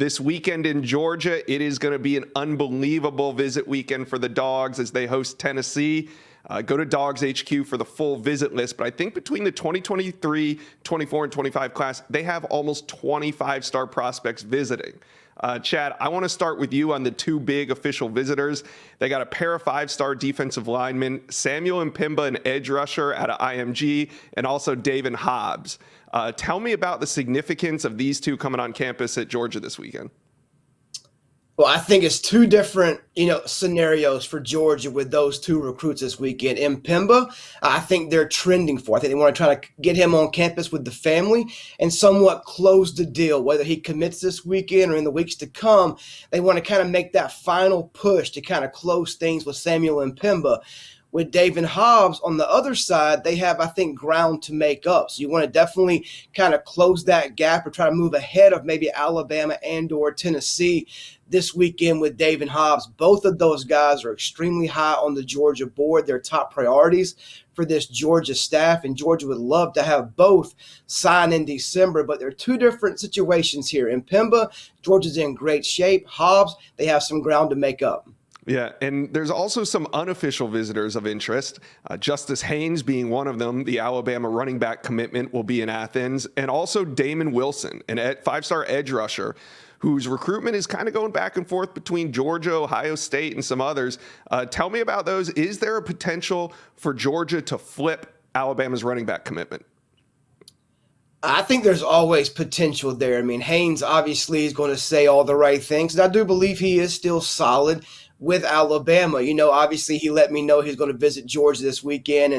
this weekend in Georgia. It is going to be an unbelievable visit weekend for the Dogs as they host Tennessee. Go to Dogs HQ for the full visit list. But I think between the 2023, 24, and 25 class, they have almost 25-star prospects visiting. Chad, I want to start with you on the two big official visitors. They got a pair of 5-star defensive linemen, Samuel Mpemba, an edge rusher out of IMG, and also David Hobbs. Tell me about the significance of these two coming on campus at Georgia this weekend. Well, I think it's two different, scenarios for Georgia with those two recruits this weekend. Mpemba, I think they're trending for. I think they want to try to get him on campus with the family and somewhat close the deal. Whether he commits this weekend or in the weeks to come, they want to kind of make that final push to kind of close things with Samuel Mpemba. With David Hobbs on the other side, they have, I think, ground to make up. So you want to definitely kind of close that gap or try to move ahead of maybe Alabama and or Tennessee this weekend with David Hobbs. Both of those guys are extremely high on the Georgia board. They're top priorities for this Georgia staff, and Georgia would love to have both sign in December. But there are two different situations here. Mpemba, Georgia's in great shape. Hobbs, they have some ground to make up. Yeah, and there's also some unofficial visitors of interest. Justice Haynes being one of them. The Alabama running back commitment will be in Athens. And also Damon Wilson, an 5-star edge rusher, whose recruitment is kind of going back and forth between Georgia, Ohio State, and some others. Tell me about those. Is there a potential for Georgia to flip Alabama's running back commitment? I think there's always potential there. I mean, Haynes obviously is going to say all the right things, and I do believe he is still solid with Alabama. Obviously he let me know he's going to visit Georgia this weekend,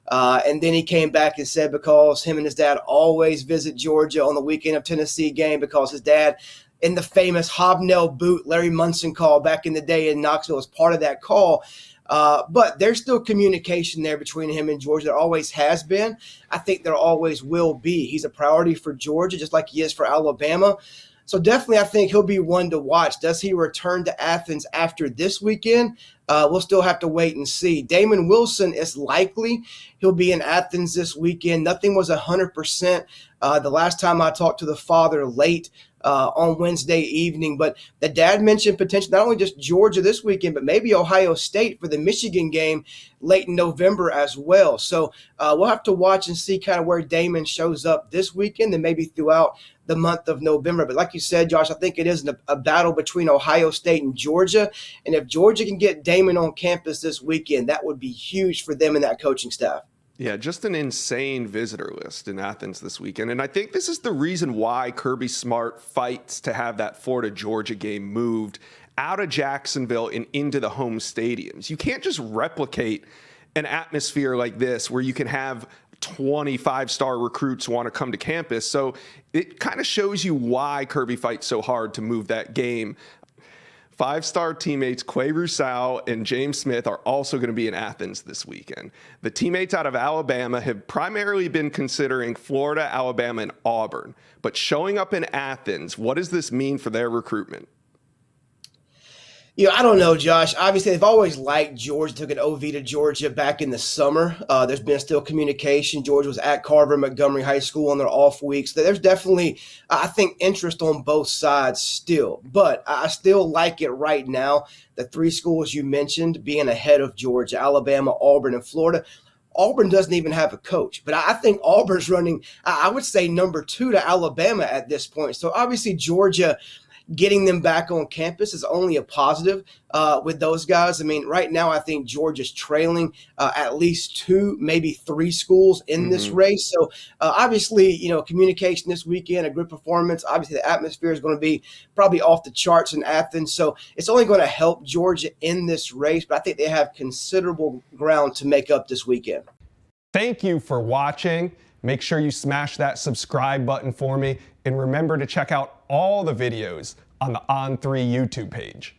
and then he came back and said because him and his dad always visit Georgia on the weekend of Tennessee game because his dad, in the famous hobnail boot Larry Munson call back in the day in Knoxville, was part of that call. But there's still communication there between him and Georgia. There always has been. I think there always will be. He's a priority for Georgia, just like he is for Alabama. So definitely I think he'll be one to watch. Does he return to Athens after this weekend? We'll still have to wait and see. Damon Wilson is likely he'll be in Athens this weekend. Nothing was 100%. The last time I talked to the father late on Wednesday evening, but the dad mentioned potential not only just Georgia this weekend, but maybe Ohio State for the Michigan game late in November as well. So we'll have to watch and see kind of where Damon shows up this weekend and maybe throughout the month of November. But like you said, Josh, I think it is a battle between Ohio State and Georgia. And if Georgia can get Damon on campus this weekend, that would be huge for them and that coaching staff. Yeah, just an insane visitor list in Athens this weekend. And I think this is the reason why Kirby Smart fights to have that Florida-Georgia game moved out of Jacksonville and into the home stadiums. You can't just replicate an atmosphere like this where you can have 25-star recruits want to come to campus. So it kind of shows you why Kirby fights so hard to move that game. 5-star teammates Quay Rousseau and James Smith are also going to be in Athens this weekend. The teammates out of Alabama have primarily been considering Florida, Alabama, and Auburn. But showing up in Athens, what does this mean for their recruitment? I don't know, Josh. Obviously, they've always liked Georgia. Took an OV to Georgia back in the summer. There's been still communication. Georgia was at Carver Montgomery High School on their off weeks. There's definitely, I think, interest on both sides still. But I still like it right now. The three schools you mentioned being ahead of Georgia, Alabama, Auburn, and Florida. Auburn doesn't even have a coach, but I think Auburn's running, I would say, number 2 to Alabama at this point. So obviously Georgia getting them back on campus is only a positive with those guys. I mean, right now I think Georgia's trailing at least 2, maybe 3 schools in this race. So obviously, communication this weekend, a good performance. Obviously, the atmosphere is going to be probably off the charts in Athens. So it's only going to help Georgia in this race, but I think they have considerable ground to make up this weekend. Thank you for watching. Make sure you smash that subscribe button for me. And remember to check out all the videos on the On3 YouTube page.